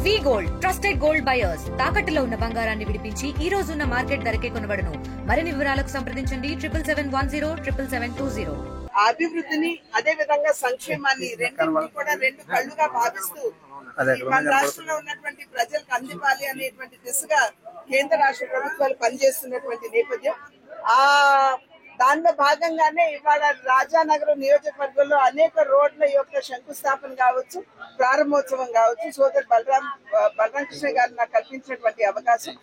వి gold trusted gold buyers తాకట్టులో ఉన్న బంగారాన్ని విడిపించి ఈ రోజు ఉన్న మార్కెట్ ధరకే కొనబడును. మరిన్ని వివరాలకు సంప్రదించండి 77107720. అభివృద్ధిని అదే విధంగా సంక్షేమాన్ని రెండింటిని కూడా రెండు కళ్ళుగా భావిస్తూ మన రాష్ట్రంలో ఉన్నటువంటి ప్రజలకు అందివ్వాలి అనేటువంటి దిశగా కేంద్ర రాష్ట్ర ప్రభుత్వాలు పనిచేస్తున్నటువంటి నేపథ్యం. ఆ దానిలో భాగంగానే ఇవాళ రాజానగరం నియోజకవర్గంలో అనేక రోడ్ల యొక్క శంకుస్థాపన కావచ్చు, ప్రారంభోత్సవం కావచ్చు, సోదరు బలరాం కృష్ణ గారు నాకు కల్పించినటువంటి అవకాశం,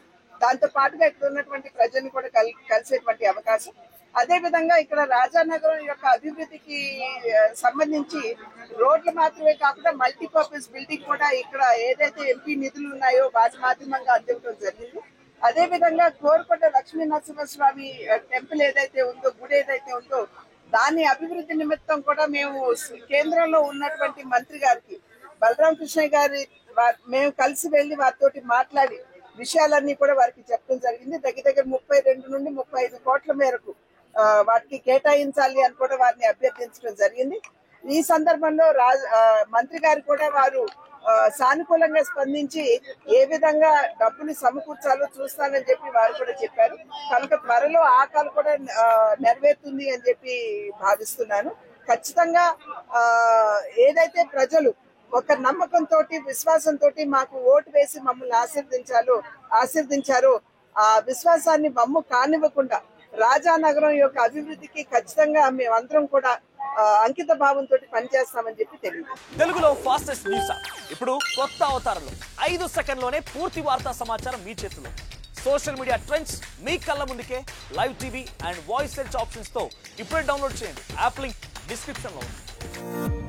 దాంతో పాటుగా ఇక్కడ ఉన్నటువంటి ప్రజల్ని కూడా కలిసేటువంటి అవకాశం. అదే విధంగా ఇక్కడ రాజానగరం యొక్క అభివృద్ధికి సంబంధించి రోడ్లు మాత్రమే కాకుండా మల్టీపర్పస్ బిల్డింగ్ కూడా ఇక్కడ ఏదైతే ఎంపీ నిధులు ఉన్నాయో వాటి మాధ్యమంగా అందివ్వడం జరిగింది. అదే విధంగా కోరుకొండ లక్ష్మీ నరసింహస్వామి టెంపుల్ ఏదైతే ఉందో, గుడి ఏదైతే ఉందో, దాని అభివృద్ధి నిమిత్తం కూడా మేము కేంద్రంలో ఉన్నటువంటి మంత్రి గారికి బలరాం కృష్ణ గారి మేము కలిసి వెళ్లి వారితో మాట్లాడి విషయాలన్నీ కూడా వారికి చెప్పడం జరిగింది. దగ్గర 32 నుండి 35 కోట్ల మేరకు వాటికి కేటాయించాలి అని కూడా వారిని అభ్యర్థించడం జరిగింది. ఈ సందర్భంలో మంత్రి గారు కూడా వారు సానుకూలంగా స్పందించి ఏ విధంగా డబ్బులు సమకూర్చాలో చూస్తానని చెప్పి వారు కూడా చెప్పారు. కనుక త్వరలో ఆ కాలు కూడా నెరవేరుతుంది అని చెప్పి భావిస్తున్నాను. ఖచ్చితంగా ఏదైతే ప్రజలు ఒక నమ్మకంతో విశ్వాసంతో మాకు ఓటు వేసి మమ్మల్ని ఆశీర్వదించారో ఆ విశ్వాసాన్ని మమ్ము కానివ్వకుండా రాజానగరం యొక్క అభివృద్ధికి ఖచ్చితంగా మేమందరం కూడా అంకిత భావంతో పనిచేస్తామని చెప్పి తెలియదు. తెలుగులో ఫాస్టెస్ట్ న్యూస్ ఇప్పుడు కొత్త అవతారంలో 5 సెకండ్లోనే పూర్తి వార్తా సమాచారం మీ చేతిలో. సోషల్ మీడియా ట్రెండ్స్ మీ కళ్ళ ముందుకే live TV and voice search options తో ఇప్పుడే డౌన్లోడ్ చేయండి. యాప్ లింక్ డిస్క్రిప్షన్ లో ఉంది.